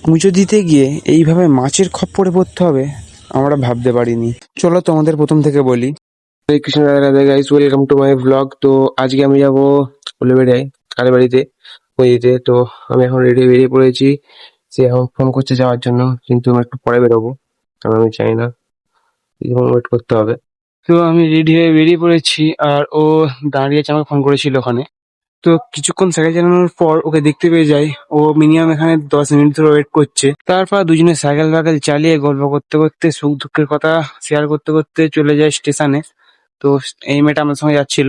পুজো দিতে গিয়ে এইভাবে মাছের খপ্পরে পড়তে হবে আমরা ভাবতে পারিনি। চলো তোমাদের প্রথম থেকে বলি। Hare Krishna, Radhe Radhe guys, welcome to my blog. তো আজকে আমি যাবো উলুবেড়িয়ায় কালীবাড়িতে পুজো দিতে। তো আমি এখন রেডি বেরিয়ে পড়েছি। সে এখন ফোন করছে যাওয়ার জন্য, কিন্তু আমি একটু পরে বেরোবো, কারণ আমি চাই না, কিছুক্ষণ ওয়েট করতে হবে। তো আমি রেডি হয়ে বেরিয়ে পড়েছি, আর ও দাঁড়িয়ে আছে, আমাকে ফোন করেছিল ওখানে। তো কিছুক্ষণ সাইকেল চালানোর পর ওকে দেখতে পেয়ে যাই, ও মিনিমাম এখানে 10 মিনিট ধরে ওয়েট করছে। তারপর দুজনে সাইকেল ফাইকেল চালিয়ে গল্প করতে করতে, সুখ দুঃখের কথা শেয়ার করতে করতে চলে যায় স্টেশনে। তো এই মেয়েটা আমার সঙ্গে যাচ্ছিল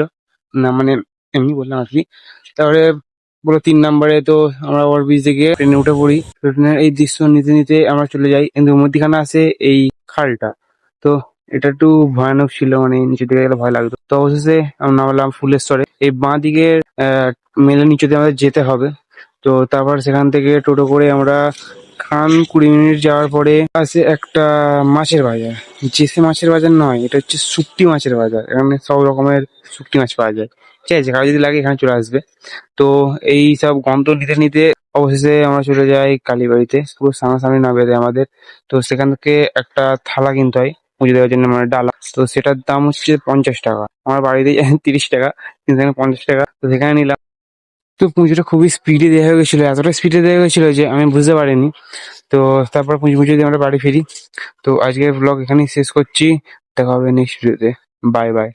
না, মানে এমনি বললাম আর কি। তারপরে বলো 3 নম্বরে, তো আমরা ওভারব্রিজ থেকে ট্রেনে উঠে পড়ি। তো ট্রেনের এই দৃশ্য নিতে নিতে আমরা চলে যাই, কিন্তু মধ্যিখানে আসে এই খালটা। তো এটা একটু ভয়ানক ছিল, মানে নিচে দিকে গেলে ভয় লাগতো। তো অবশেষে আমরা নামলাম ফুলেশ্বরে। এই বাঁ দিকের মেলে নিচে দিয়ে আমাদের যেতে হবে। তো তারপর সেখান থেকে টোটো করে আমরা 20 মিনিট যাওয়ার পরে আসে একটা মাছের বাজার। জেসে মাছের বাজার নয়, এটা হচ্ছে শুটকি মাছের বাজার। এখানে সব রকমের শুটকি মাছ পাওয়া যায়। ঠিক আছে, কারো যদি লাগে এখানে চলে আসবে। তো এই সব গন্ধ নিতে নিতে অবশেষে আমরা চলে যাই কালীবাড়িতে, পুরো সামনাসামনি না বেঁধে আমাদের। তো সেখান থেকে একটা থালা কিনতে হয় পুজো দেওয়ার জন্য, মানে ডালা। তো সেটার দাম হচ্ছে 50 টাকা। আমার বাড়িতে 30 টাকা, কিন্তু এখানে 50 টাকা। তো সেখানে নিলাম। তো পুজোটা খুবই স্পিডে দেওয়া হয়ে গেছিলো, এতটা স্পিডে দেওয়া হয়েছিল যে আমি বুঝতে পারিনি। তো তারপর পুজো পুজো দিয়ে আমরা বাড়ি ফিরি। তো আজকের ব্লগ এখানেই শেষ করছি, দেখা হবে নেক্সট ভিডিওতে। Bye bye.